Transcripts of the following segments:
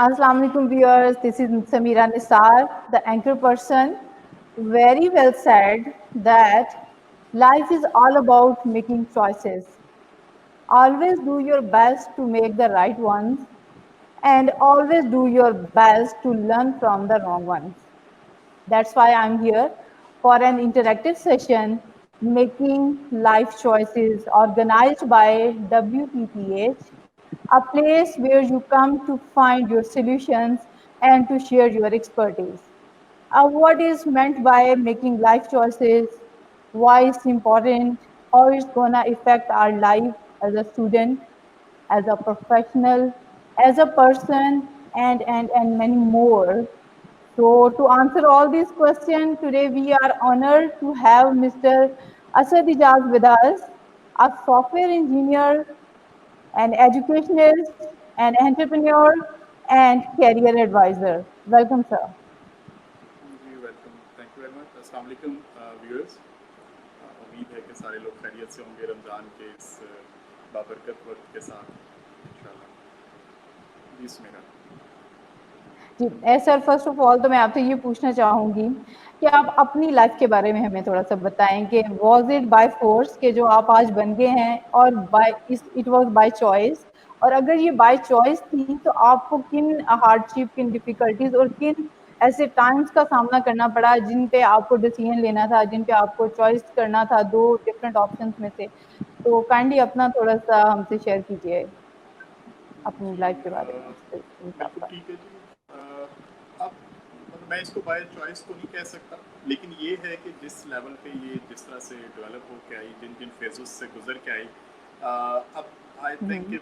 Assalamu alaikum viewers, this is Samira Nisar, the anchor person. Very well said that life is all about making choices. Always do your best to make the right ones and always do your best to learn from the wrong ones. That's why I'm here for an interactive session, Making Life Choices, organized by WPPH, a place where you come to find your solutions and to share your expertise. What is meant by making life choices, why it's important, how it's gonna affect our life as a student, as a professional, as a person, and many more. So to answer all these questions, today we are honored to have Mr. Asad Ijaz with us, a software engineer, an educationist, an entrepreneur, and career advisor. Welcome, sir. جی welcome thank you very much السلام علیکم viewers امید ہے کہ سارے لوگ خیریت سے ہوں گے رمضان کے اس بابرکت وقت کے ساتھ انشاءاللہ جی میرا جی سر فرسٹ آف آل تو میں آپ سے یہ پوچھنا چاہوں گی کہ آپ اپنی لائف کے بارے میں ہمیں تھوڑا سا بتائیں کہ واز اٹ بائی فورس کہ جو آپ آج بن گئے ہیں اور اٹ واز بائی چوائس، اور اگر یہ بائی چوائس تھی تو آپ کو کن ہارڈ شپ، کن ڈیفیکلٹیز اور کن ایسے ٹائمس کا سامنا کرنا پڑا جن پہ آپ کو ڈیسیژن لینا تھا، جن پہ آپ کو چوائس کرنا تھا دو ڈفرینٹ آپشنس میں سے؟ تو کائنڈلی اپنا تھوڑا سا ہم سے شیئر کیجیے اپنی جی لائف کے بارے میں اس حساب بالکل سے. ٹھیک ہے جی اب میں اس کو بائی چوائس تو نہیں کہہ سکتا، لیکن یہ ہے کہ جس لیول پہ یہ جس طرح سے ڈیولپ ہو کے آئی، جن جن فیزز سے گزر کے آئی، اب آئی تھنک کہ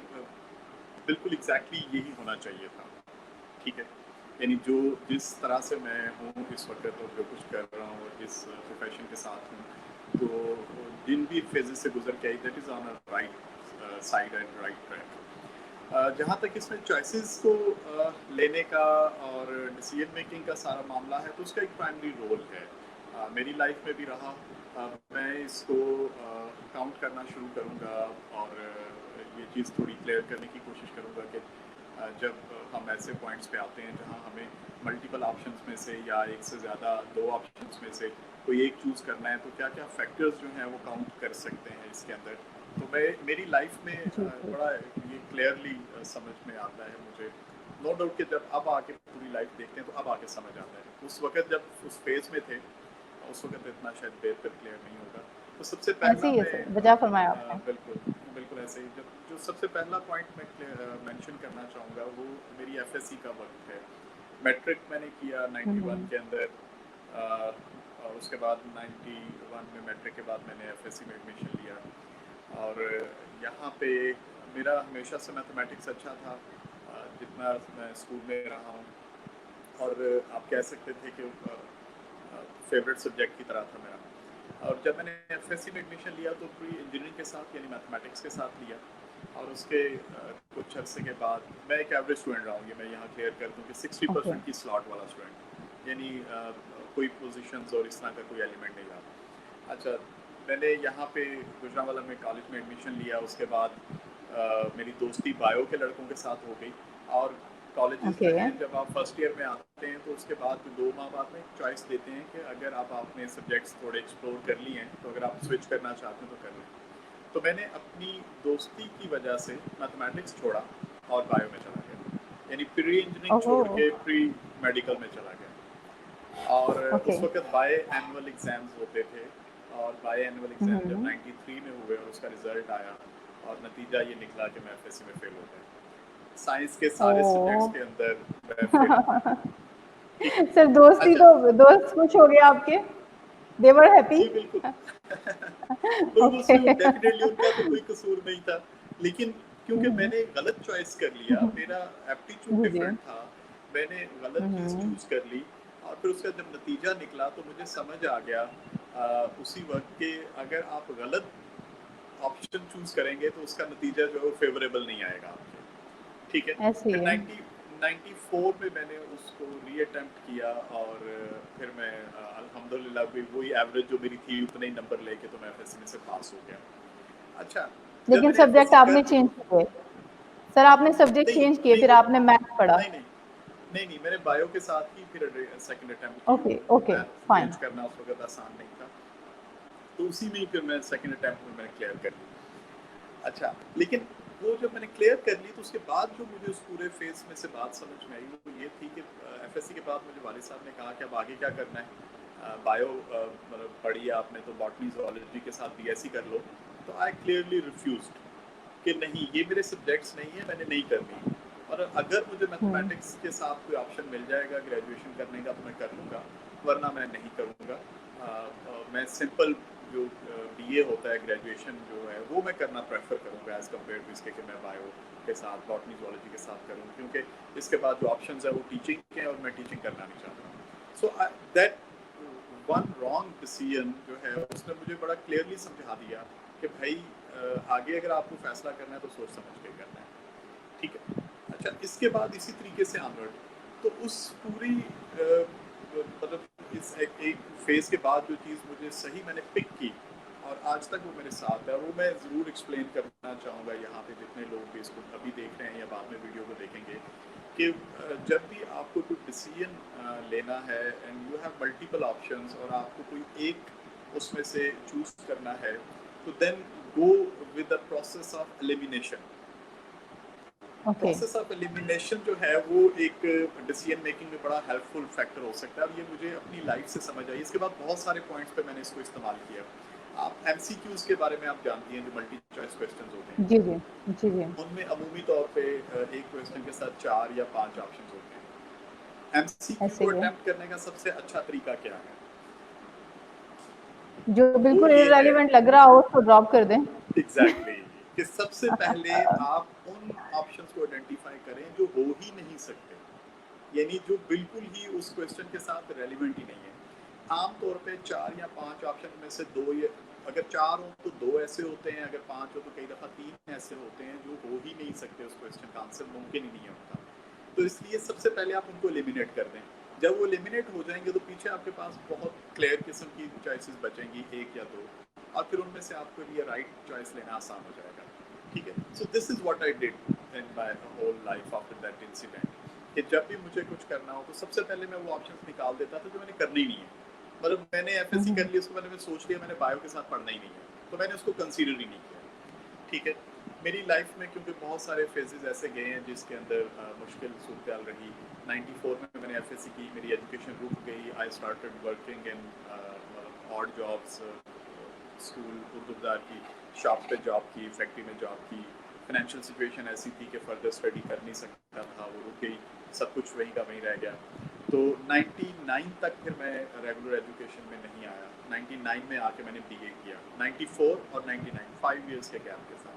بالکل ایگزیکٹلی یہی ہونا چاہیے تھا. ٹھیک ہے، یعنی جو جس طرح سے میں ہوں اس وقت اور جو کچھ کر رہا ہوں اور جس پروفیشن کے ساتھ ہوں، تو جن بھی فیزز سے گزر کے I that is on a right side and right track. جہاں تک اس میں چوائسیز کو لینے کا اور ڈیسیژن میکنگ کا سارا معاملہ ہے تو اس کا ایک پرائمری رول ہے، میری لائف میں بھی رہا. میں اس کو کاؤنٹ کرنا شروع کروں گا اور یہ چیز تھوڑی کلیئر کرنے کی کوشش کروں گا کہ جب ہم ایسے پوائنٹس پہ آتے ہیں جہاں ہمیں ملٹیپل آپشنس میں سے یا ایک سے زیادہ دو آپشنس میں سے کوئی ایک چوز کرنا ہے تو کیا کیا فیکٹرز جو ہیں وہ کاؤنٹ کر سکتے ہیں اس کے اندر. تو میری لائف میں بڑا یہ کلیئرلی سمجھ میں آتا ہے مجھے. نو ڈاؤٹ کہ جب اب آ کے پوری لائف دیکھتے ہیں تو اب آ کے سمجھ آتا ہے. اس وقت جب اس فیز میں تھے اس وقت اتنا شاید بہتر کلیئر نہیں ہوگا. تو سب سے ایسے پہلا ہی ہے میں سر، بجا فرمایا آپ نے. بالکل ایسے ہی جو سب سے پہلا پوائنٹ میں مینشن کرنا چاہوں گا وہ میری ایف ایس سی کا وقت ہے. میٹرک میں نے کیا 91 کے اندر، اور اس کے بعد 91 میں میٹرک کے بعد میں نے ایف ایس سی میں ایڈمیشن لیا. اور یہاں پہ میرا ہمیشہ سے میتھمیٹکس اچھا تھا جتنا میں اسکول میں رہا ہوں، اور آپ کہہ سکتے تھے کہ فیوریٹ سبجیکٹ کی طرح تھا میرا. اور جب میں نے ایف ایس سی میں ایڈمیشن لیا تو پوری انجینئرنگ کے ساتھ یعنی میتھمیٹکس کے ساتھ لیا. اور اس کے کچھ عرصے کے بعد میں ایک ایوریج اسٹوڈنٹ رہا ہوں، یہ میں یہاں کلیئر کر دوں کہ 60% کی سلاٹ والا اسٹوڈنٹ، یعنی کوئی پوزیشنز اور اس طرح کا کوئی ایلیمنٹ نہیں رہا. اچھا، میں نے یہاں پہ گجرانوالہ میں کالج میں ایڈمیشن لیا. اس کے بعد میری دوستی بایو کے لڑکوں کے ساتھ ہو گئی. اور کالجز جو ہیں جب آپ فرسٹ ایئر میں آتے ہیں تو اس کے بعد 2 ماہ بعد میں چوائس دیتے ہیں کہ اگر آپ نے سبجیکٹس تھوڑے ایکسپلور کر لیے ہیں تو اگر آپ سوئچ کرنا چاہتے ہیں تو کر لیں. تو میں نے اپنی دوستی کی وجہ سے میتھمیٹکس چھوڑا اور بایو میں چلا گیا، یعنی پری انجینئرنگ چھوڑ کے پری میڈیکل میں چلا گیا. اور اس وقت بائی اینول ایگزامز ہوتے تھے، اور بائی اینول ایگزام جب 93 میں ہوئے اور اس کا رزلٹ آیا اور نتیجہ یہ نکلا کہ میں ایف ایس سی میں فیل ہو گیا. سائنس کے سارے سبجیکٹس کے اندر میں فیل ہو گیا. سر دوستی تو دوست خوش ہو گیا آپ کے؟ they were happy؟ جی بالکل اس میں ڈیفینیٹلی ان کا تو کوئی قصور نہیں تھا، لیکن کیونکہ میں نے غلط چوائس کر لیا، میرا ایپٹیچیوڈ ڈفرینٹ تھا، میں نے غلط چیز چوز کر لی. اور پھر اس کا جب نتیجہ نکلا تو مجھے سمجھ آ گیا اسی وقت کہ اگر آپ غلط آپشن چوز کریں گے تو اس کا نتیجہ جو ہے فیوریبل نہیں آئے گا آپ کے. ٹھیک ہے، پھر 94 میں نے اس کو ری اٹیمپٹ کیا اور پھر میں الحمدللہ بھی وہی ایوریج جو میری تھی اتنے ہی نمبر لے کے تو میں ایف ایس سی میں سے پاس ہو گیا. اچھا، لیکن سبجیکٹ آپ نے چینج کیے سر، آپ نے سبجیکٹ چینج کیے، پھر آپ نے میتھ پڑھا. نہیں نہیں نہیں میں نے بایو کے ساتھ ہی پھر سیکنڈ اٹیمپٹ کی. Okay okay fine. میتھ کرنا اس وقت آسان نہیں تھا, تو اسی میں ہی پھر میں سیکنڈ اٹیمپٹ میں نے کلیئر کر لی. اچھا لیکن وہ جب میں نے کلیئر کر لی تو اس کے بعد جو مجھے اس پورے فیز میں سے بات سمجھ میں آئی وہ یہ تھی کہ ایف ایس سی کے بعد مجھے والد صاحب نے کہا کہ اب آگے کیا کرنا ہے, بایو مطلب پڑھی آپ نے تو باٹنی زوالوجی کے ساتھ بی ایس سی کر لو. تو آئی کلیئرلی ریفیوزڈ کہ نہیں یہ میرے سبجیکٹس نہیں ہیں, میں نے نہیں کرنی, اور اگر مجھے میتھمیٹکس کے ساتھ کوئی آپشن مل جائے گا گریجویشن کرنے کا تو میں کر لوں گا, ورنہ میں نہیں کروں گا. میں سمپل جو بی اے ہوتا ہے گریجویشن جو ہے وہ میں کرنا پریفر کروں گا ایز کمپیئر ٹو اس کے کہ میں بایو کے ساتھ باٹنی زوالوجی کے ساتھ کروں, کیونکہ اس کے بعد جو آپشنز ہیں وہ ٹیچنگ کے ہیں اور میں ٹیچنگ کرنا نہیں چاہتا. So that one wrong decision جو ہے اس نے مجھے بڑا کلیئرلی سمجھا دیا کہ بھائی آگے اگر آپ کو فیصلہ کرنا ہے تو سوچ سمجھ کے کرنا ہے, ٹھیک ہے. اچھا اس کے بعد اسی طریقے سے آنورڈ تو اس پوری مطلب اس ایک فیز کے بعد جو چیز مجھے صحیح میں نے پک کی اور آج تک وہ میرے ساتھ ہے, وہ میں ضرور ایکسپلین کرنا چاہوں گا یہاں پہ جتنے لوگ بھی اس کو ابھی دیکھ رہے ہیں یا بعد میں ویڈیو کو دیکھیں گے, کہ جب بھی آپ کو کوئی ڈیسیژن لینا ہے and you have multiple options اور آپ کو کوئی ایک اس میں سے چوز کرنا ہے تو then go with the process of elimination. Okay process of elimination جو ہے وہ ایک ڈیسیژن میکنگ میں بڑا ہیلپ فل فیکٹر ہو سکتا ہے. اب یہ مجھے اپنی لائف سے سمجھ آئی. اس کے بعد بہت سارے پوائنٹس پہ میں نے اس کو استعمال کیا. آپ ایم سی کیوز کے بارے میں آپ جانتی ہیں جو ملٹی چوائس کویسچنز ہوتے ہیں, جی جی جی جی ان میں عمومی طور پہ ایک کویسچن کے ساتھ 4 یا 5 آپشنز ہوتے ہیں. ایم سی کیو ایسے کو ہی ہے, اٹیمپٹ کرنے کا سب سے اچھا طریقہ کیا ہے؟ جو وہ بالکل یہ ہے irrelevant لگ رہا ہو اس کو ڈراپ کر دیں. ایگزیکٹلی کہ سب سے پہلے آپ ان آپشنز کو آئیڈینٹیفائی کریں جو ہو ہی نہیں سکتے, یعنی جو بالکل ہی اس کویسچن کے ساتھ ریلیونٹ ہی نہیں ہے. عام طور پہ 4 یا 5 آپشن میں سے 2 یا اگر 4 ہوں تو 2 ایسے ہوتے ہیں, اگر 5 ہو تو کئی دفعہ 3 ایسے ہوتے ہیں جو ہو ہی نہیں سکتے, اس کویسچن کا آنسر ممکن ہی نہیں ہے ان کا. تو اس لیے سب سے پہلے آپ ان کو ایلیمینیٹ کر دیں. جب وہ ایلیمینیٹ ہو جائیں گے تو پیچھے آپ کے پاس بہت کلیئر قسم کی چوائسیز بچیں گی, 1 یا 2, اور پھر ان میں سے آپ کے لیے رائٹ چوائس لینا آسان ہو جائے گا, ٹھیک ہے. So this is what I did in my whole life after that incident, کہ جب بھی مجھے کچھ کرنا ہو تو سب سے پہلے میں وہ آپشنز نکال دیتا تھا جو میں نے کرنا ہی نہیں ہے. مطلب میں نے ایف ایس سی کر لی, اس کو میں نے سوچ لیا میں نے بایو کے ساتھ پڑھنا ہی نہیں ہے, تو میں نے اس کو کنسیڈر ہی نہیں کیا, ٹھیک ہے. میری لائف میں کیونکہ بہت سارے فیزز ایسے گئے ہیں جس کے اندر مشکل صورتحال رہی. 94 میں نے ایف ایس سی کی, میری ایجوکیشن رک گئی. I started working in odd jobs, school Urdu کی شاپ پہ جاب کی, فیکٹری میں جاب کی. فائنینشیل سچویشن ایسی تھی کہ فردر اسٹڈی کر نہیں سکتا تھا, وہ رک گئی, سب کچھ وہیں کا وہیں رہ گیا. تو 99 تک پھر میں ریگولر ایجوکیشن میں نہیں آیا. 99 میں آ کے میں نے بی اے کیا, 94 اور 99 5 ایئرس کے گیپ کے ساتھ.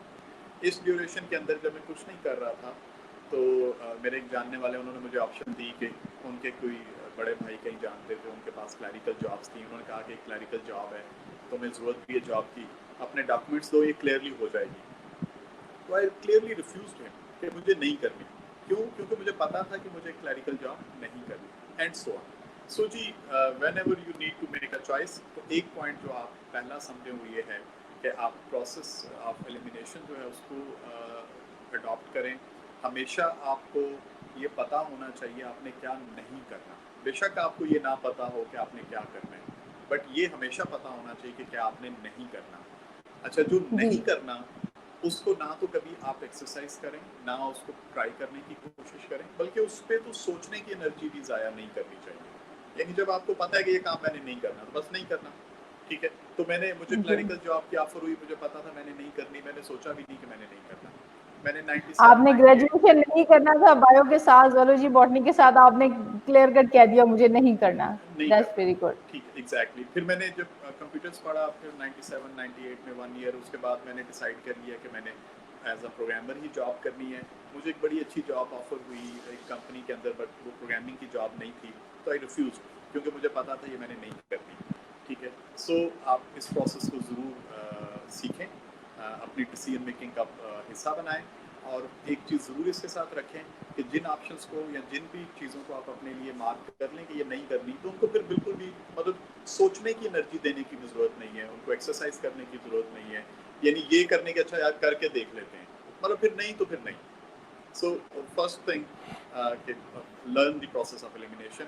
اس ڈیوریشن کے اندر جب میں کچھ نہیں کر رہا تھا تو میرے ایک جاننے والے انہوں نے مجھے آپشن دی کہ ان کے کوئی بڑے بھائی کہیں جانتے تھے, ان کے پاس کلیریکل جابس تھیں. انہوں نے کہا کہ ایک کلیریکل جاب ہے, تمہیں ضرورت بھی ہے جاب کی, اپنے ڈاکومنٹس دو, یہ کلیئرلی ہو جائے گی. تو آئی کلیئرلی ریفیوزڈ ہم کہ مجھے نہیں کرنی. کیوں؟ کیونکہ مجھے پتا تھا کہ مجھے کلیریکل جاب نہیں کرنی, اینڈ سو آن. سو جی whenever you need to make a choice, تو ایک پوائنٹ جو آپ پہلا سمجھیں وہ یہ ہے کہ آپ پروسیس آف ایلیمینیشن جو ہے اس کو اڈاپٹ کریں. ہمیشہ آپ کو یہ پتہ ہونا چاہیے آپ نے کیا نہیں کرنا. بے شک آپ کو یہ نہ پتہ ہو کہ آپ نے کیا کرنا ہے, بٹ یہ ہمیشہ پتہ ہونا چاہیے کہ کیا آپ نے نہیں کرنا. اچھا جو جی نہیں کرنا اس کو نہ تو کبھی آپ ایکسرسائز کریں, نہ اس کو ٹرائی کرنے کی کوشش کریں, بلکہ اس پہ تو سوچنے کی انرجی بھی ضائع نہیں کرنی چاہیے. یعنی جب آپ کو پتہ ہے کہ یہ کام میں نے نہیں کرنا تو بس نہیں کرنا, ٹھیک ہے. تو مجھے جی کلیریکل جاب کی آفر ہوئی, مجھے پتا تھا میں نے نہیں کرنی, میں نے سوچا بھی نہیں کہ میں نے نہیں کرنا. میں نے آپ 97 نے 98 گریجویشن نہیں کرنا تھا بایو کے ساتھ, زولوجی باٹنی کے ساتھ, آپ نے کلیئر کٹ کہہ دیا مجھے نہیں کرنا. نہیں دیٹس کرنا, ویری گڈ. ٹھیک ہے, ایگزیکٹلی. پھر میں نے جب کمپیوٹرس پڑھا پھر 97 98 میں 1 ایئر, اس کے بعد میں نے ڈیسائیڈ کر لیا کہ میں نے as a programmer he job کرنی ہے. مجھے ایک بڑی اچھی جاب آفر ہوئی ایک کمپنی کے اندر, بٹ وہ پروگرامنگ کی جاب نہیں تھی, تو آئی ریفیوز, کیونکہ مجھے پتا تھا یہ میں نے نہیں کرنی, ٹھیک ہے. سو آپ اس پروسیس کو ضرور سیکھیں, اپنی ڈیسیژن میکنگ کا حصہ بنائیں, اور ایک چیز ضرور اس کے ساتھ رکھیں کہ جن آپشنس کو یا جن بھی چیزوں کو آپ اپنے لیے مارک کر لیں کہ یہ نہیں کرنی, تو ان کو پھر بالکل بھی مطلب سوچنے کی انرجی دینے کی بھی ضرورت نہیں ہے, ان کو ایکسرسائز کرنے کی ضرورت نہیں ہے. یعنی یہ کرنے کے اچھا یاد کر کے دیکھ لیتے ہیں, مطلب پھر نہیں تو پھر نہیں. So first thing, learn the process of elimination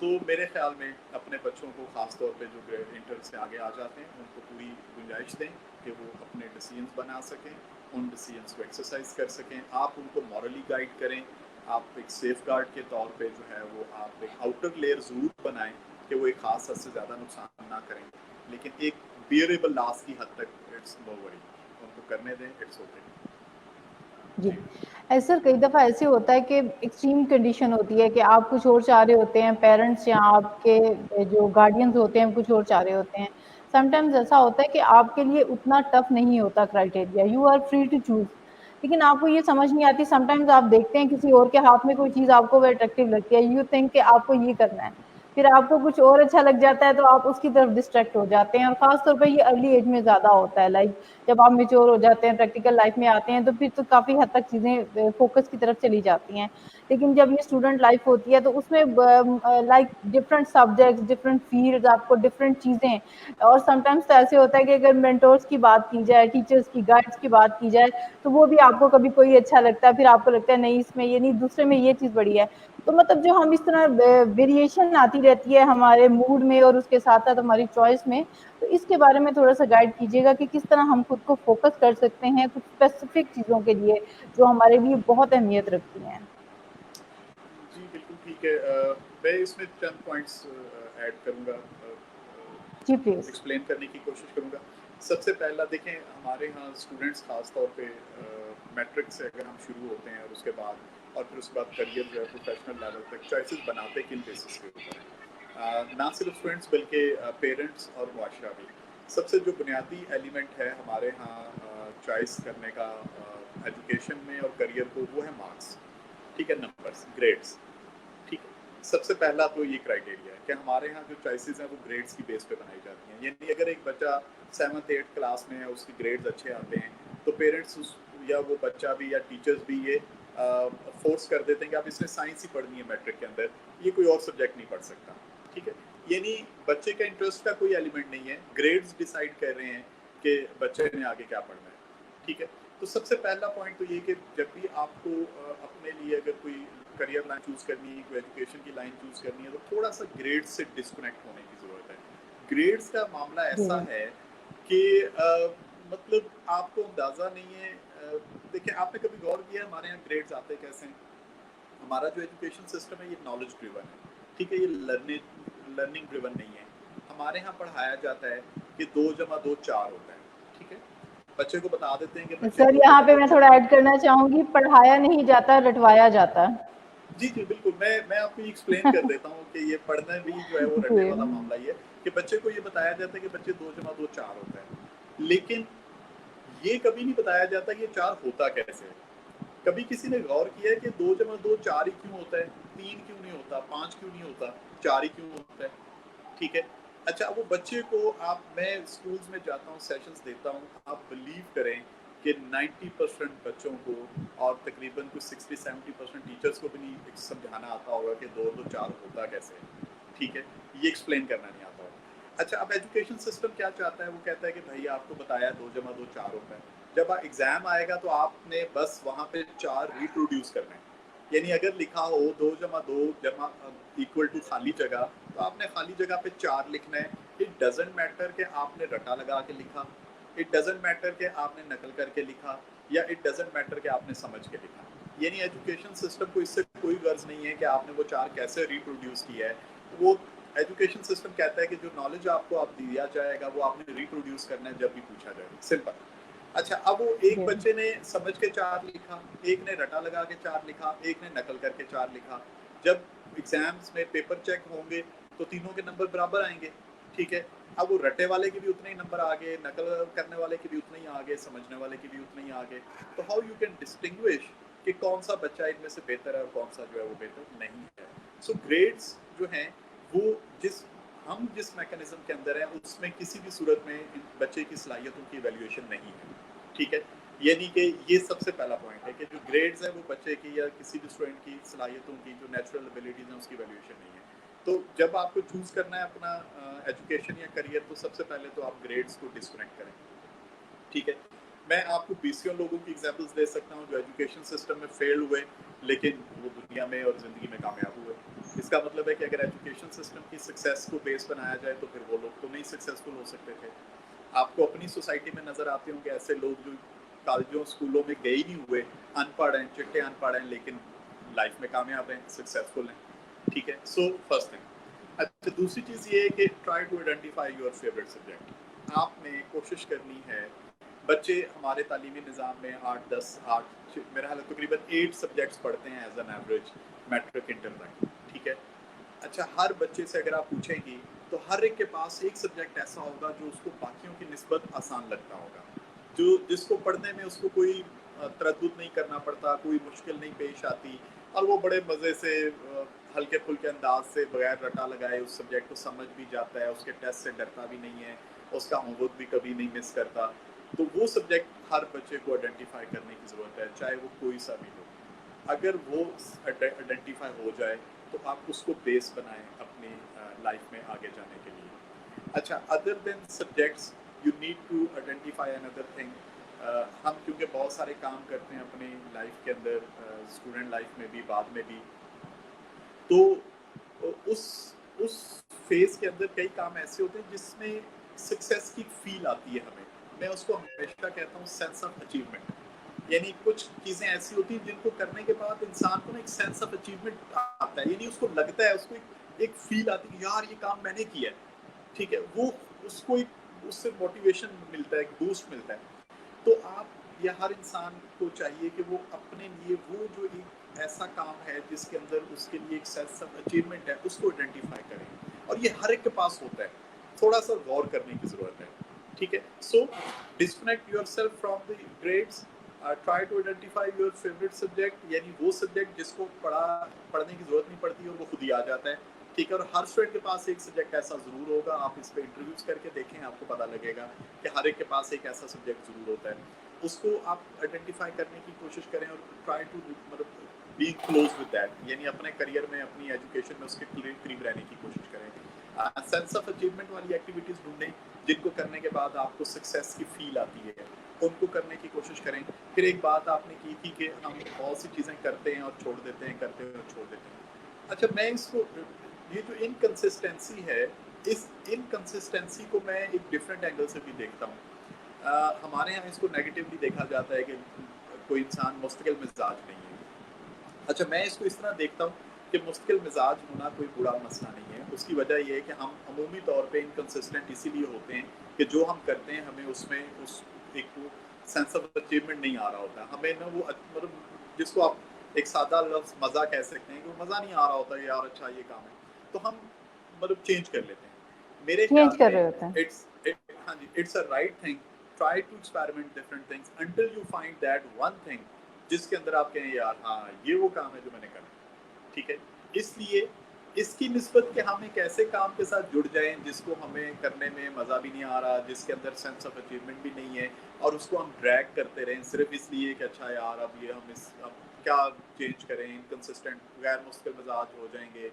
تو میرے خیال میں اپنے بچوں کو خاص طور پہ جو انٹر سے آگے آ جاتے ہیں ان کو پوری گنجائش دیں کہ وہ اپنے ڈیسیجنس بنا سکیں، ان ڈیسیجنس کو ایکسرسائز کر سکیں. آپ ان کو مورلی گائیڈ کریں. آپ ایک سیف گارڈ کے طور پہ جو ہے وہ آپ ایک آؤٹر لیئر ضرور بنائیں کہ وہ ایک خاص حد سے زیادہ نقصان نہ کریں، لیکن ایک بیئریبل لاس کی حد تک اٹس نو وری، ان کو کرنے دیں، اٹس اوکے. جی ایسا کئی دفعہ ایسے ہوتا ہے کہ ایکسٹریم کنڈیشن ہوتی ہے کہ آپ کچھ اور چاہ رہے ہوتے ہیں، پیرنٹس یا آپ کے جو گارڈینز ہوتے ہیں کچھ اور چاہ رہے ہوتے ہیں. سم ٹائمز ایسا ہوتا ہے کہ آپ کے لیے اتنا ٹف نہیں ہوتا criteria, you are free to choose, لیکن آپ کو یہ سمجھ نہیں آتی. سم ٹائمز آپ دیکھتے ہیں کسی اور کے ہاتھ میں کوئی چیز آپ کو وہ اٹریکٹیو لگتی ہے، یو تھنک کہ آپ کو یہ کرنا ہے، پھر آپ کو کچھ اور اچھا لگ جاتا ہے تو آپ اس کی طرف ڈسٹریکٹ ہو جاتے ہیں. اور خاص طور پہ یہ ارلی ایج میں زیادہ ہوتا ہے، لائک جب آپ میچور ہو جاتے ہیں، پریکٹیکل لائف میں آتے ہیں تو پھر تو کافی حد تک چیزیں فوکس کی طرف چلی جاتی ہیں. لیکن جب یہ اسٹوڈنٹ لائف ہوتی ہے تو اس میں like different subjects, different fields, آپ کو ڈفرینٹ چیزیں، اور سم ٹائمس تو ایسے ہوتا ہے کہ اگر مینٹورس کی بات کی جائے، ٹیچرس کی، گائیڈس کی بات کی جائے تو وہ بھی آپ کو کبھی کوئی اچھا لگتا ہے، پھر آپ کو لگتا ہے نہیں اس میں یہ نہیں، دوسرے میں یہ چیز بڑی ہے. تو مطلب جو ہم اس طرح ویریشن آتی رہتی ہے ہمارے موڈ میں اور اس کے ساتھ ساتھ ہماری چوائس میں، تو اس کے بارے میں تھوڑا سا گائیڈ کیجیے گا کہ کس طرح ہم خود کو فوکس کر سکتے ہیں کچھ اسپیسیفک چیزوں کے لیے جو ہمارے لیے بہت اہمیت رکھتی ہیں. جی بالکل ٹھیک ہے. میں اس میں چند پوائنٹس ایڈ کروں گا، جی پلیز. ایکسپلین کرنے کی کوشش کروں گا. سب سے پہلا دیکھیں ہمارے ہاں اسٹوڈنٹس خاص طور پہ میٹرک سے اگر ہم شروع ہوتے ہیں اور اس کے بعد اور پھر اس کے بعد کریئر جو ہے پروفیشنل لیول تک چوائسیز بناتے کن بیسس کے اوپر ہیں. نہ صرف اسٹوڈنٹس بلکہ پیرنٹس اور معاشرہ بھی. سب سے جو بنیادی ایلیمنٹ ہے ہمارے ہاں چوائس کرنے کا ایجوکیشن میں اور کریئر کو، وہ ہے مارکس. ٹھیک ہے، نمبرس، گریڈس. ٹھیک ہے، سب سے پہلا تو یہ کرائٹیریا ہے کہ ہمارے ہاں جو چوائسیز ہیں وہ گریڈس کی بیس پہ بنائی جاتی ہیں. یعنی اگر ایک بچہ 7th 8th کلاس میں ہے، اس کی گریڈز اچھے آتے ہیں تو پیرنٹس یا وہ بچہ بھی یا ٹیچرز بھی یہ فورس کر دیتے ہیں کہ اب اس نے سائنس ہی پڑھنی ہے میٹرک کے اندر، یہ کوئی اور سبجیکٹ نہیں پڑھ سکتا. ٹھیک ہے، یعنی بچے کا انٹرسٹ کا کوئی ایلیمنٹ نہیں ہے، گریڈز ڈیسائیڈ کر رہے ہیں کہ بچے نے آگے کیا پڑھنا ہے. ٹھیک ہے، تو سب سے پہلا پوائنٹ تو یہ کہ جب بھی آپ کو اپنے لیے اگر کوئی کریئر لائن چوز کرنی ہے، کوئی ایجوکیشن کی لائن چوز کرنی ہے، تو تھوڑا سا گریڈ سے ڈسکنیکٹ ہونے کی ضرورت ہے. گریڈز کا معاملہ ایسا ہے کہ مطلب آپ کو اندازہ نہیں ہے. دیکھیں آپ نے کبھی غور کیا ہمارے یہاں گریڈز آتے کیسے ہیں؟ ہمارا جو ایجوکیشن سسٹم ہے یہ نالج ڈریون ہے. ٹھیک ہے، یہ لرننگ ڈریون نہیں ہے. ہمارے ہاں پڑھایا جاتا ہے کہ 2+2 4 ہوتا ہے. ٹھیک ہے، بچے کو بتا دیتے ہیں کہ بچے سر 2 یہاں جمع پہ دو میں چار تھوڑا ایڈ کرنا چاہوں گی، پڑھایا نہیں جاتا، رٹوایا جاتا. جی جی بالکل. میں آپ کو ایکسپلین کر دیتا ہوں کہ یہ پڑھنا بھی جو ہے وہ رٹنے جی والا معاملہ یہ ہے کہ بچے کو یہ بتایا جاتا ہے کہ بچے 2+2 4 ہوتا ہے، لیکن یہ کبھی نہیں بتایا جاتا کہ یہ 4 ہوتا کیسے ہے. کبھی کسی نے غور کیا ہے کہ 2+2 4 ہی کیوں ہوتا ہے؟ 3 کیوں نہیں ہوتا؟ 5 کیوں نہیں ہوتا؟ 4 ہی کیوں ہوتا ہے؟ ٹھیک ہے، اچھا وہ بچے کو میں اسکولز میں جاتا ہوں، سیشنز دیتا ہوں، آپ بلیو کریں کہ 90% بچوں کو اور تقریباً کچھ 60-70% ٹیچرس کو بھی نہیں سمجھانا آتا ہوگا کہ 2+2 4 ہوتا کیسے ہے. ٹھیک ہے، یہ ایکسپلین کرنا نہیں آتا ہوگا. اچھا اب ایجوکیشن سسٹم کیا چاہتا ہے؟ وہ کہتا ہے کہ بھائی آپ کو بتایا 2+2 4 ہوتا ہے، جب ایگزام آئے گا تو آپ نے بس وہاں پہ 4 ریپروڈیوس کرنا ہے. یعنی اگر لکھا ہو 2+2 خالی جگہ، تو آپ نے خالی جگہ پہ 4 لکھنا ہے. اٹ ڈزنٹ میٹر کہ آپ نے رٹا لگا کے لکھا، اٹ ڈزنٹ میٹر کہ آپ نے نقل کر کے لکھا، یا اٹ ڈزنٹ میٹر کہ آپ نے سمجھ کے لکھا. یعنی ایجوکیشن سسٹم کو اس سے کوئی غرض نہیں ہے کہ آپ نے وہ 4 کیسے ریپروڈیوس کیا ہے. وہ ایجوکیشن سسٹم کہتا ہے کہ جو نالج آپ کو دیا جائے گا وہ آپ نے ریپروڈیوس کرنا ہے جب بھی پوچھا جائے گا. سمپل. اچھا اب وہ ایک جی بچے نے سمجھ کے 4 لکھا، ایک نے رٹا لگا کے 4 لکھا، ایک نے نقل کر کے 4 لکھا. جب ایگزامس میں پیپر چیک ہوں گے تو تینوں کے نمبر برابر آئیں گے. ٹھیک ہے، اب وہ رٹے والے کے بھی اتنے ہی نمبر آگے، نقل کرنے والے کے بھی اتنے ہی آگے، سمجھنے والے کے بھی اتنے ہی آگے. تو ہاؤ یو کین ڈسٹنگوش کہ کون سا بچہ ان میں سے بہتر ہے اور کون سا جو ہے وہ بہتر نہیں ہے. سو گریڈس جو ہیں وہ جس میکانزم کے اندر ہیں اس میں کسی بھی صورت میں بچے کی صلاحیتوں کی ایویلیویشن نہیں ہے. ٹھیک ہے، یعنی کہ یہ سب سے پہلا پوائنٹ ہے کہ جو گریڈز ہیں وہ بچے کی یا کسی بھی اسٹوڈنٹ کی صلاحیتوں کی جو نیچرل ابیلٹیز ہیں اس کی ایویلیویشن نہیں ہے. تو جب آپ کو چوز کرنا ہے اپنا ایجوکیشن یا کریئر تو سب سے پہلے تو آپ گریڈز کو ڈسکنیکٹ کریں. ٹھیک ہے، میں آپ کو بیسوں لوگوں کی ایگزامپلس دے سکتا ہوں جو ایجوکیشن سسٹم میں فیل ہوئے لیکن وہ دنیا میں اور زندگی میں کامیاب ہوئے. اس کا مطلب ہے کہ اگر ایجوکیشن سسٹم کی سکسیس کو بیس بنایا جائے تو پھر وہ لوگ تو نہیں سکسیزفل ہو سکتے تھے. آپ کو اپنی سوسائٹی میں نظر آتے ہوں کہ ایسے لوگ جو کالجوں اسکولوں میں گئے ہی نہیں ہوئے, ان پڑھ ہیں, چٹے ان پڑھ ہیں, لیکن لائف میں کامیاب ہیں, سکسیزفل ہیں. ٹھیک ہے, سو فرسٹ تھنگ. اچھا, دوسری چیز یہ ہے کہ try to identify your favourite subject. آپ نے کوشش کرنی ہے, بچے ہمارے تعلیمی نظام میں 8 میرا خیال ہے تقریباً 8 سبجیکٹس پڑھتے ہیں as an average matric inter تک. ٹھیک ہے, اچھا ہر بچے سے اگر آپ پوچھیں گی تو ہر ایک کے پاس ایک سبجیکٹ ایسا ہوگا جو اس کو باقیوں کی نسبت آسان لگتا ہوگا, جو جس کو پڑھنے میں اس کو کوئی تردد نہیں کرنا پڑتا, کوئی مشکل نہیں پیش آتی, اور وہ بڑے مزے سے ہلکے پھلکے انداز سے بغیر رٹا لگائے اس سبجیکٹ کو سمجھ بھی جاتا ہے, اس کے ٹیسٹ سے ڈرتا بھی نہیں ہے, اس کا ہوم ورک بھی کبھی نہیں مس کرتا. تو وہ سبجیکٹ ہر بچے کو آئیڈینٹیفائی کرنے کی ضرورت ہے, چاہے وہ کوئی سا بھی ہو. اگر وہ آئیڈینٹیفائی ہو جائے تو آپ اس کو بیس بنائیں اپنی لائف میں آگے جانے کے لیے. اچھا, other than subjects you need to identify another thing. ہم کیونکہ بہت سارے کام کرتے ہیں اپنی لائف کے اندر, اسٹوڈنٹ لائف میں بھی, بعد میں بھی, تو اس فیز کے اندر کئی کام ایسے ہوتے ہیں جس میں سکسیس کی فیل آتی ہے ہمیں. میں اس کو ہمیشہ کہتا ہوں سینس آف اچیومنٹ. یعنی کچھ چیزیں ایسی ہوتی ہیں جن کو کرنے کے بعد انسان کو نا ایک سینس آف اچیومنٹ آتا ہے, یعنی اس کو لگتا ہے, اس کو ایک فیل آتی ہے کہ یار یہ کام میں نے کیا ہے. ٹھیک ہے, وہ اس کو اس سے موٹیویشن ملتا ہے, ایک بوسٹ ملتا ہے. تو آپ یا ہر انسان کو چاہیے کہ وہ اپنے لیے وہ جو ایک ایسا کام ہے جس کے اندر اس کے لیے ایک سینس آف اچیومنٹ ہے اس کو آئیڈینٹیفائی کریں, اور یہ ہر ایک کے پاس ہوتا ہے, تھوڑا سا غور کرنے کی ضرورت ہے. ٹھیک ہے, so disconnect yourself from the grades, try to identify your favourite subject, یعنی وہ سبجیکٹ جس کو پڑھنے کی ضرورت نہیں پڑتی اور وہ خود ہی آ جاتا ہے. ٹھیک ہے, اور ہر اسٹوڈنٹ کے پاس ایک سبجیکٹ ایسا ضرور ہوگا. آپ اس پہ انٹرویوز کر کے دیکھیں, آپ کو پتہ لگے گا کہ ہر ایک کے پاس ایک ایسا سبجیکٹ ضرور ہوتا ہے. اس کو آپ آئیڈینٹیفائی کرنے کی کوشش کریں اور ٹرائی ٹو مطلب بی کلوز ود دیٹ, یعنی اپنے کریئر میں, اپنی ایجوکیشن میں اس کے قریب رہنے کی کوشش کریں. سینس آف اچیومنٹ والی ایکٹیویٹیز ڈھونڈیں جن کو کرنے کے بعد آپ کو سکسیس کی فیل آتی ہے, ان کو کرنے کی کوشش کریں. پھر ایک بات آپ نے کی تھی کہ ہم بہت سی چیزیں کرتے ہیں اور چھوڑ دیتے ہیں, کرتے ہیں اور چھوڑ دیتے ہیں. اچھا, میں اس کو یہ جو انکنسسٹنسی ہے, اس انکنسسٹنسی کو میں ایک ڈفرینٹ اینگل سے بھی دیکھتا ہوں. ہمارے یہاں اس کو نیگیٹولی دیکھا جاتا ہے کہ کوئی انسان مستقل مزاج نہیں ہے. اچھا, میں اس کو اس طرح دیکھتا ہوں کہ مستقل مزاج ہونا کوئی برا مسئلہ نہیں ہے. اس کی وجہ یہ ہے کہ ہم عمومی طور پہ انکنسسٹنٹ اسی لیے ہوتے ہیں کہ جو ہم کرتے ہیں ہمیں اس میں ایک سینس آف اچیومنٹ نہیں آ رہا ہوتا. ہمیں نا وہ مطلب جس کو آپ ایک سادہ لفظ مزہ کہہ سکتے ہیں کہ وہ مزہ نہیں آ رہا ہوتا کہ یار اچھا یہ کام ہے, تو ہم مطلب چینج کر لیتے ہیں. میرے خیال چینج کر میں رہے ہوتے ہیں. ہاں جی, it's a right thing. Try to experiment different things until you find that one thing جس کے اندر آپ کہیں یار ہاں یہ وہ کام ہے جو میں نے کرنا. ٹھیک ہے, اس لیے اس کی نسبت کہ ہم ایک ایسے کام کے ساتھ جڑ جائیں جس کو ہمیں کرنے میں مزہ بھی نہیں آ رہا, جس کے اندر سینس آف اچیومنٹ بھی نہیں ہے, اور اس کو ہم ڈریگ کرتے رہیں صرف اس لیے کہ اچھا یار اب یہ ہم اب کیا چینج کریں, انکنسسٹنٹ غیر مستقل مزاج ہو جائیں گے,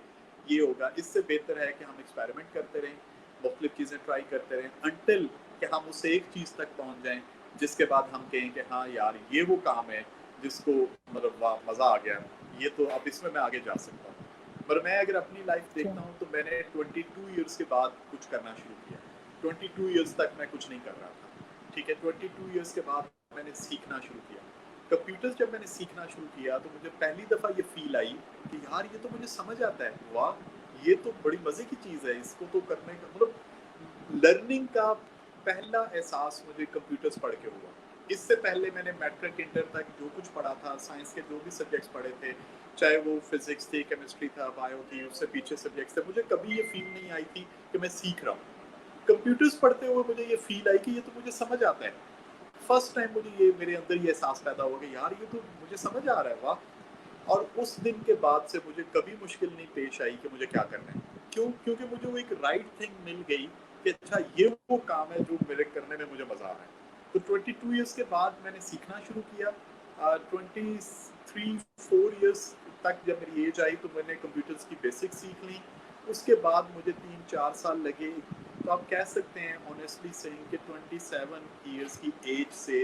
یہ ہوگا. اس سے بہتر ہے کہ ہم ایکسپیریمنٹ کرتے رہیں, مختلف چیزیں ٹرائی کرتے رہیں انٹل کہ ہم اس ایک چیز تک پہنچ جائیں جس کے بعد ہم کہیں کہ ہاں یار یہ وہ کام ہے جس کو مطلب مزہ آ گیا, یہ تو اب اس میں آگے جا سکتا ہوں. پر میں اگر اپنی لائف دیکھتا ہوں تو میں نے 22 ایئرس کے بعد کچھ کرنا شروع کیا. 22 ایئرس تک میں کچھ نہیں کر رہا تھا. ٹھیک ہے, 22 ایئرس کے بعد میں نے سیکھنا شروع کیا. کمپیوٹرز جب میں نے سیکھنا شروع کیا تو مجھے پہلی دفعہ یہ فیل آئی کہ یار یہ تو مجھے سمجھ آتا ہے, واہ یہ تو بڑی مزے کی چیز ہے, اس کو تو کرنے کا مطلب لرننگ کا پہلا احساس مجھے کمپیوٹرز پڑھ کے ہوا. اس سے پہلے میں نے میٹرک انٹر تک جو کچھ پڑھا تھا, سائنس کے جو بھی سبجیکٹس پڑھے تھے, چاہے وہ فزکس تھی, کیمسٹری تھا, بایو تھی, اس سے پیچھے سبجیکٹس تھے, مجھے کبھی یہ فیل نہیں آئی تھی کہ میں سیکھ رہا ہوں. کمپیوٹرز پڑھتے ہوئے مجھے یہ فیل آئی کہ یہ تو مجھے سمجھ آتا ہے. فرسٹ ٹائم مجھے یہ میرے اندر یہ احساس پیدا ہوا کہ یار یہ تو مجھے سمجھ آ رہا ہے, واہ. اور اس دن کے بعد سے مجھے کبھی مشکل نہیں پیش آئی کہ مجھے کیا کرنا ہے. کیوں؟ کیونکہ مجھے وہ ایک رائٹ تھنگ مل گئی کہ اچھا یہ وہ کام ہے جو میرے کرنے میں مجھے مزہ آ رہا ہے. تو 22 ایئرس کے بعد میں نے سیکھنا شروع کیا. 23-4 ایئرس تک جب میری ایج آئی تو میں نے کمپیوٹرز کی بیسک سیکھ لی. اس کے بعد مجھے 3-4 سال لگے. تو آپ کہہ سکتے ہیں آنیسٹلی سیئنگ کہ 27 ایئرس کی ایج سے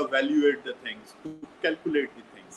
evaluate the things, to calculate the things।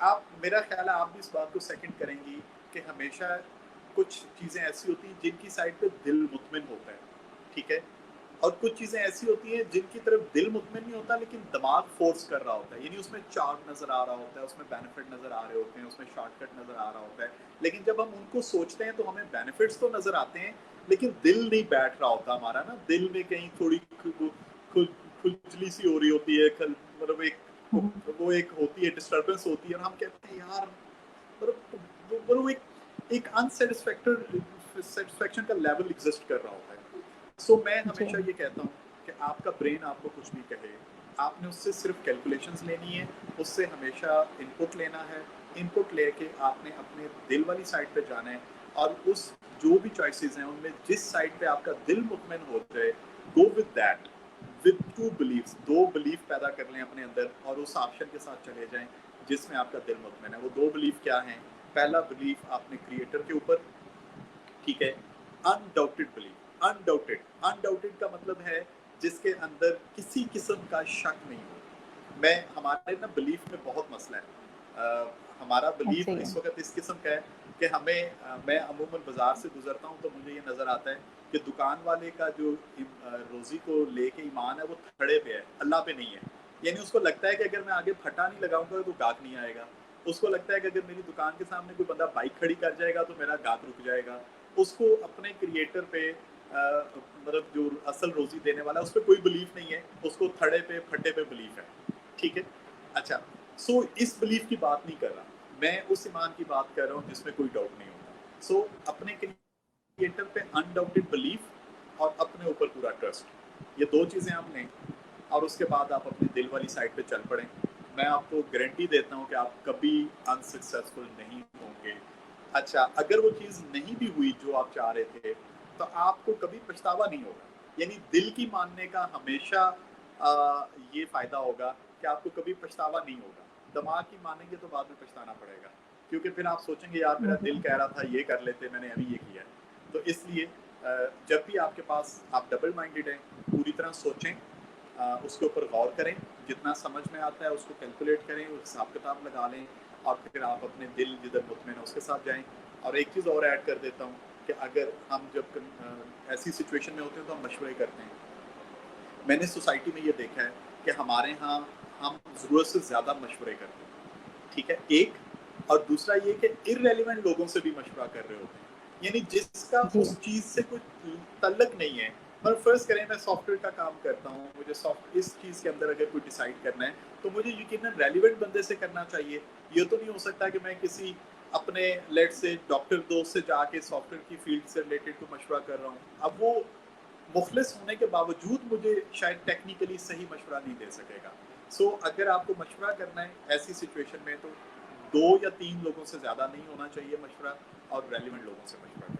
آپ میرا خیال ہے آپ بھی اس بات کو سیکنڈ کریں گی کہ ہمیشہ کچھ چیزیں ایسی ہوتی ہیں جن کی سائڈ پہ دل مطمئن ہوتا ہے، ٹھیک ہے، اور کچھ چیزیں ایسی ہوتی ہیں جن کی طرف دل مطمئن نہیں ہوتا لیکن دماغ فورس کر رہا ہوتا ہے، یعنی اس میں چارٹ نظر آ رہا ہوتا ہے، اس میں بینیفٹ نظر آ رہے ہوتے ہیں، اس میں شارٹ کٹ نظر آ رہا ہوتا ہے، لیکن جب ہم ان کو سوچتے ہیں تو ہمیں بینیفٹس تو نظر آتے ہیں لیکن دل نہیں بیٹھ رہا ہوتا ہمارا نا، دل میں کہیں تھوڑی کھجلی سی ہو رہی ہوتی ہے، مطلب وہ ایک ہوتی ہے ڈسٹربنس ہوتی ہے، اور ہم کہتے ہیں یار مطلب ایک انسیٹسفیکشن کا لیول ایگزسٹ کر رہا ہوتا ہے۔ سو میں جی ہمیشہ یہ کہتا ہوں کہ آپ کا برین آپ کو کچھ بھی کہے، آپ نے اس سے صرف کیلکولیشنز لینی ہے، اس سے ہمیشہ ان پٹ لینا ہے، ان پٹ لے کے آپ نے اپنے دل والی سائڈ پہ جانا ہے، اور اس جو بھی چوائسیز ہیں ان میں جس سائڈ پہ آپ کا دل مطمئن ہو جائے، go with that, with two beliefs, دو بلیف پیدا کر لیں اپنے اندر اور اس آپشن کے ساتھ چلے جائیں جس میں آپ کا دل مطمئن ہے۔ وہ دو بلیف کیا ہیں؟ پہلا بلیف آپ نے کریٹر کے اوپر، ٹھیک ہے، انڈاؤٹڈ بلیف، انڈاؤٹڈ کا مطلب ہے جس کے اندر کسی قسم کا شک نہیں ہو۔ ہمارے نا بلیف میں بہت مسئلہ ہے، ہمارا بلیف جی اس وقت اس قسم کا ہے کہ میں عموماً بازار سے گزرتا ہوں تو مجھے یہ نظر آتا ہے کہ دکان والے کا جو روزی کو لے کے ایمان ہے وہ تھڑے پہ ہے، اللہ پہ نہیں ہے، یعنی اس کو لگتا ہے کہ اگر میں آگے پھٹا نہیں لگاؤں گا تو گاہک نہیں آئے گا، اس کو لگتا ہے کہ اگر میری دکان کے سامنے کوئی بندہ بائک کھڑی کر جائے گا تو میرا گاہک رک جائے گا، اس کو اپنے کریٹر پہ مطلب جو اصل روزی دینے والا ہے اس پہ کوئی بلیف نہیں ہے، اس کو تھڑے پہ پھٹے پہ بلیف ہے، ٹھیک ہے۔ اچھا، سو اس بلیف کی بات نہیں کر رہا میں، اس ایمان کی بات کر رہا ہوں جس میں کوئی ڈاؤٹ نہیں ہوتا۔ سو اپنے کریٹر پہ انڈاؤٹڈ بلیف اور اپنے اوپر پورا ٹرسٹ، یہ دو چیزیں آپ لیں اور اس کے بعد آپ اپنی دل والی سائڈ پہ چل پڑیں۔ میں آپ کو گارنٹی دیتا ہوں کہ آپ کبھی انسکسیسفل نہیں ہوں گے۔ اچھا، اگر وہ چیز نہیں بھی ہوئی جو آپ چاہ رہے تھے تو آپ کو کبھی پچھتاوا نہیں ہوگا، یعنی دل کی ماننے کا ہمیشہ یہ فائدہ ہوگا کہ آپ کو کبھی پچھتاوا نہیں ہوگا، دماغ کی مانیں گے تو بعد میں پچھتانا پڑے گا، کیونکہ پھر آپ سوچیں گے یار میرا دل کہہ رہا تھا یہ کر لیتے، میں نے ابھی یہ کیا ہے۔ تو اس لیے جب بھی آپ کے پاس، آپ ڈبل مائنڈیڈ ہیں، پوری طرح سوچیں، اس کے اوپر غور کریں، جتنا سمجھ میں آتا ہے اس کو کیلکولیٹ کریں، اس حساب کتاب لگا لیں، اور پھر آپ اپنے دل جدھر مطمئن ہے اس کے ساتھ جائیں۔ اور ایک چیز اور ایڈ کر دیتا ہوں کہ اگر ہم جب ایسی سچویشن میں ہوتے ہیں تو ہم مشورے کرتے ہیں۔ میں نے سوسائٹی میں یہ دیکھا ہے کہ ہمارے ہاں ہم ضرورت سے زیادہ مشورے کرتے ہیں، ٹھیک ہے، ایک، اور دوسرا یہ کہ ارریلیونٹ لوگوں سے بھی مشورہ کر رہے ہوتے ہیں، یعنی جس کا جی اس چیز سے کوئی تعلق نہیں ہے۔ پر فرض کریں میں سافٹ ویئر کا کام کرتا ہوں، مجھے اس چیز کے اندر اگر کوئی ڈیسائیڈ کرنا ہے تو مجھے یقیناً ریلیونٹ بندے سے کرنا چاہیے۔ یہ تو نہیں ہو سکتا کہ میں کسی اپنے لیٹ سے ڈاکٹر دوست سے جا کے سافٹ ویئر کی فیلڈ سے ریلیٹڈ کو مشورہ کر رہا ہوں، اب وہ مخلص ہونے کے باوجود مجھے شاید ٹیکنیکلی صحیح مشورہ نہیں دے سکے گا۔ سو اگر آپ کو مشورہ کرنا ہے ایسی سچویشن میں تو 2 یا 3 لوگوں سے زیادہ نہیں ہونا چاہیے مشورہ، اور ریلیونٹ لوگوں سے مشورہ کریں،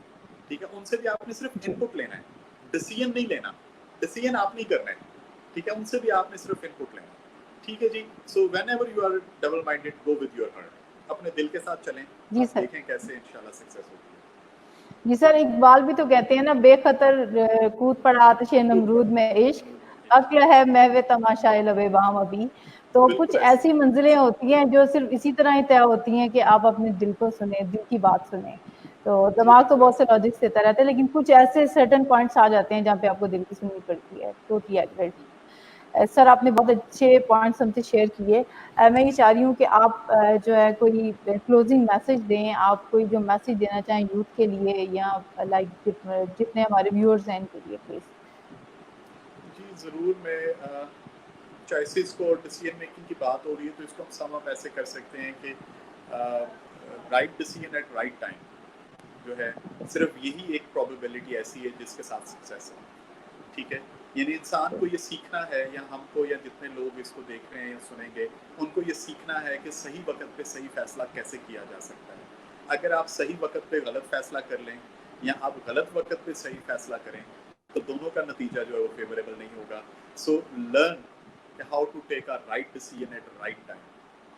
ٹھیک ہے، ان سے بھی آپ نے صرف جی ان پٹ لینا ہے، ڈیسیژن نہیں لینا، ڈیسیژن آپ نہیں کرنا ہے، ٹھیک ہے، ان سے بھی آپ نے صرف ان پٹ لینا ہے، ٹھیک ہے جی۔ So whenever you are double minded, go with your heart, اپنے دل کے ساتھ چلیں، جی آپ سر، دیکھیں کیسے انشاءاللہ سکسیس ہوتی ہے۔ جی سر، اقبال بھی تو کہتے ہیں نا، بے خطر کود پڑا آتش نمرود میں عشق، عقل ہے محو تماشائے لب بام ابھی۔ تو کچھ بالکل ایسے ایسی منزلیں ہوتی ہیں جو صرف اسی طرح ہی طے ہوتی ہیں کہ آپ اپنے دل کو سنیں، دل کی بات سنیں۔ تو جی دماغ تو بالکل بہت سے ایسے لاجکس دیتا رہتا ہے، لیکن کچھ ایسے سرٹن پوائنٹس آ جاتے ہیں جہاں پہ آپ کو دل کی سننی پڑتی ہے، ٹوٹلی ایگریڈ۔ سر آپ نے بہت اچھے پوائنٹس ہم سے شیئر کیے۔ میں یہ چاہ رہی ہوں کہ آپ جو ہے کوئی کلوزنگ میسج دیں، آپ کوئی جو میسج دینا چاہیں یوتھ کے لیے یا لائک جتنے ہمارے ویورز ہیں ان کے لیے، پلیز۔ جی ضرور، میں چوائسیز کو اور ڈیسیجن میکنگ کی بات ہو رہی ہے تو اس کو ہم سم اپ ایسے کر سکتے ہیں کہ right decision at right time جو ہے، صرف یہی ایک پروبیبلٹی ایسی ہے جس کے ساتھ سکسیس ہے، ٹھیک ہے، یعنی انسان کو یہ سیکھنا ہے، یا ہم کو، یا جتنے لوگ اس کو دیکھ رہے ہیں یا سنیں گے، ان کو یہ سیکھنا ہے کہ صحیح وقت پہ صحیح فیصلہ کیسے کیا جا سکتا ہے۔ اگر آپ صحیح وقت پہ غلط فیصلہ کر لیں یا آپ غلط وقت پہ صحیح فیصلہ کریں تو دونوں کا نتیجہ جو ہے وہ فیوریبل نہیں ہوگا۔ سو لرن کہ how to take a right decision at right time,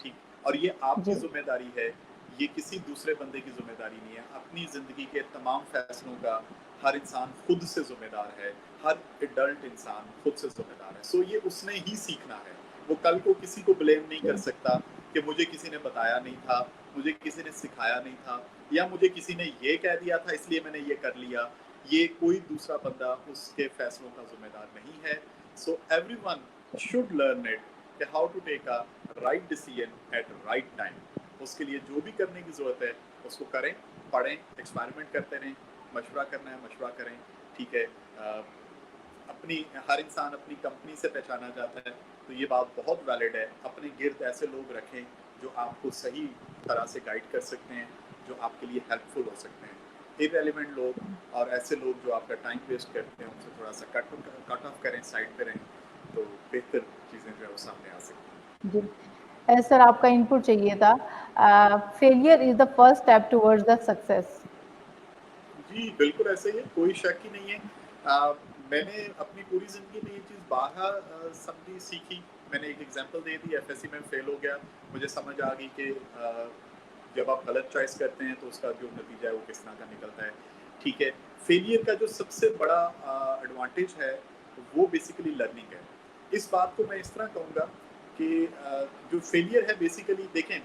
ٹھیک، اور یہ آپ کی جی ذمہ داری ہے، یہ کسی دوسرے بندے کی ذمہ داری نہیں ہے۔ اپنی زندگی کے تمام فیصلوں کا ہر انسان خود سے ذمہ دار ہے، ہر ایڈلٹ انسان خود سے ذمہ دار ہے۔ سو یہ اس نے ہی سیکھنا ہے، وہ کل کو کسی کو بلیم نہیں کر سکتا کہ مجھے کسی نے بتایا نہیں تھا, مجھے کسی نے سکھایا نہیں تھا, یا مجھے کسی نے یہ کہہ دیا تھا اس لیے میں نے یہ کر لیا. یہ کوئی دوسرا بندہ اس کے فیصلوں کا ذمہ دار نہیں ہے. So everyone should learn it کہ how to take a right decision at right time. اس کے لیے جو بھی کرنے کی ضرورت ہے اس کو کریں, پڑھیں, ایکسپیریمنٹ کرتے رہیں, مشورہ کرنا ہے مشورہ کریں. ٹھیک ہے, اپنی ہر انسان اپنی کمپنی سے پہچانا جاتا ہے, تو یہ بات بہت ویلڈ ہے. اپنے گرد ایسے لوگ رکھیں جو آپ کو صحیح طرح سے گائیڈ کر سکتے ہیں, جو آپ کے لیے ہیلپ فل ہو سکتے ہیں. irrelevant لوگ اور ایسے لوگ جو آپ کا ٹائم ویسٹ کرتے ہیں ان سے تھوڑا سا کٹ آف کریں, سائڈ پہ رہیں, تو بہتر چیزیں جو ہے وہ سامنے آ سکتی ہیں. جی سر, آپ کا انپٹ چاہیے تھا. Failure is the first step towards the success. جی بالکل ایسے ہی ہے, کوئی شک ہی نہیں ہے. میں نے اپنی پوری زندگی میں یہ چیز بارہا سمجھی سیکھی. میں نے ایک ایگزامپل دے دی, ایف ایس سی میں فیل ہو گیا, مجھے سمجھ آ گئی کہ جب آپ غلط چوائس کرتے ہیں تو اس کا جو نتیجہ ہے وہ کس طرح کا نکلتا ہے. ٹھیک ہے, فیلئر کا جو سب سے بڑا ایڈوانٹیج ہے وہ بیسیکلی لرننگ ہے. اس بات کو میں اس طرح کہوں گا کہ جو فیلئر ہے بیسیکلی, دیکھیں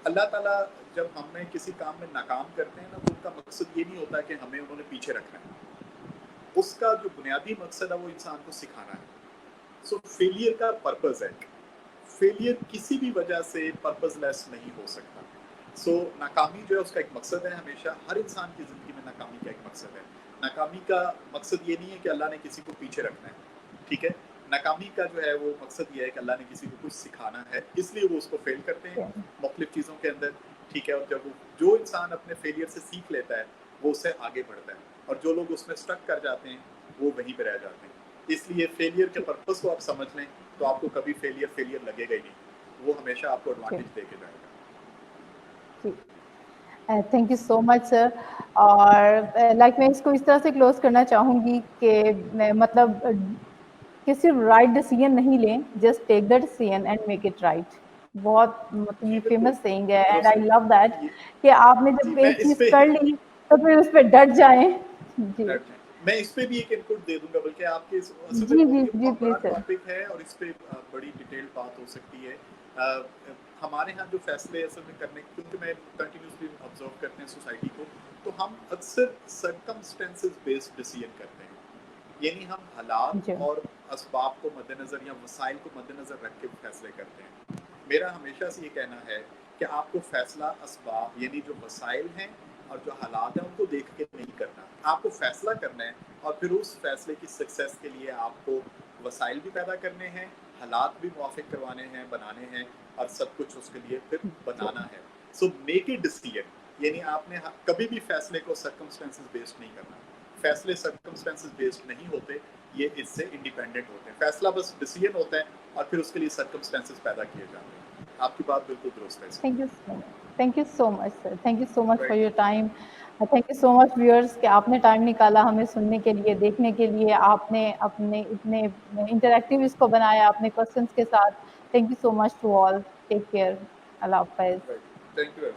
اللہ تعالیٰ جب ہمیں کسی کام میں ناکام کرتے ہیں نا, تو ان کا مقصد یہ نہیں ہوتا کہ ہمیں انہوں نے پیچھے رکھنا ہے. اس کا جو بنیادی مقصد ہے وہ انسان کو سکھانا ہے. سو فیلئر کا پرپز ہے. فیلئر کسی بھی وجہ سے پرپز لیس نہیں ہو سکتا. سو ناکامی جو ہے اس کا ایک مقصد ہے. ہمیشہ ہر انسان کی زندگی میں ناکامی کا ایک مقصد ہے. ناکامی کا مقصد یہ نہیں ہے کہ اللہ نے کسی کو پیچھے رکھنا ہے. ٹھیک ہے, ناکامی کا جو ہے وہ مقصد یہ ہے کہ اللہ نے کسی کو کچھ سکھانا ہے, اس لیے وہ اس کو فیل کرتے ہیں مختلف چیزوں کے اندر. ٹھیک ہے, اور جب جو انسان اپنے فیلئر سے سیکھ لیتا ہے وہ اس سے آگے بڑھتا ہے, اور جو لوگ اس میں اسٹک کر جاتے ہیں وہ وہیں پہ رہ جاتے ہیں. اس لیے فیلئر کے پرپز کو آپ سمجھ لیں تو آپ کو کبھی فیلئر لگے گا ہی نہیں. وہ ہمیشہ آپ کو ایڈوانٹیج دے کے جائے گا. تھینک یو سو مچ سر. اور لائک میں اس کو اس طرح سے کلوز کرنا چاہوں گی کہ مطلب کہ صرف رائٹ ڈیسیژن نہیں لیں, just take the decision and make it right. بہت مطلب یہ فیمس سینگ ہے, اینڈ آئی لو دیٹ کہ آپ نے جب ایک چیز کر لی تو پھر اس پہ ڈٹ جائیں. جی میں اس پہ بھی ایک انپٹ دے دوں گا, بلکہ آپ کے اصل میں جی یہ جی بہت بڑا پلیز سر. ٹاپک ہے اور اس پہ بڑی ڈیٹیل بات ہو سکتی ہے. ہمارے ہاں جو فیصلے اصل میں کرنے, کیونکہ میں کنٹینیوسلی آبزرو کرتے ہیں سوسائٹی کو, تو ہم اکثر سرکمسٹینسز بیسڈ ڈیسیژن کرتے ہیں. یعنی ہم حالات اور اسباب کو مد نظر یا وسائل کو مد نظر رکھ کے فیصلے کرتے ہیں. میرا ہمیشہ سے یہ کہنا ہے کہ آپ کو فیصلہ اسباب یعنی جو وسائل ہیں اور جو حالات ہیں ان کو دیکھ کے نہیں کرنا. آپ کو فیصلہ کرنا ہے اور پھر اس فیصلے کی سکسیس کے لیے آپ کو وسائل بھی پیدا کرنے ہیں, حالات بھی موافق کروانے ہیں, بنانے ہیں, اور سب کچھ اس کے لیے پھر بنانا ہے. سو میک اٹ ڈیسیژن, یعنی آپ نے کبھی بھی فیصلے کو سرکمسٹینسز بیسڈ نہیں کرنا. فیصلے سرکمسٹینسز بیسڈ نہیں ہوتے, یہ اس سے انڈیپینڈنٹ ہوتے ہیں. فیصلہ بس ڈیسیژن ہوتا ہے اور پھر اس کے لیے سرکمسٹینسز پیدا کیے جاتے ہیں. آپ کی بات بالکل درست ہے. Thank you so much sir. Thank you so much for your time. Thank you so much viewers کہ آپ نے ٹائم نکالا ہمیں سننے کے لیے, دیکھنے کے لیے. آپ نے اپنے اتنے انٹریکٹیو اس کو بنایا اپنے کوشچنس کے ساتھ. Thank you so much to all. Take care. اللہ حافظ. Thank you.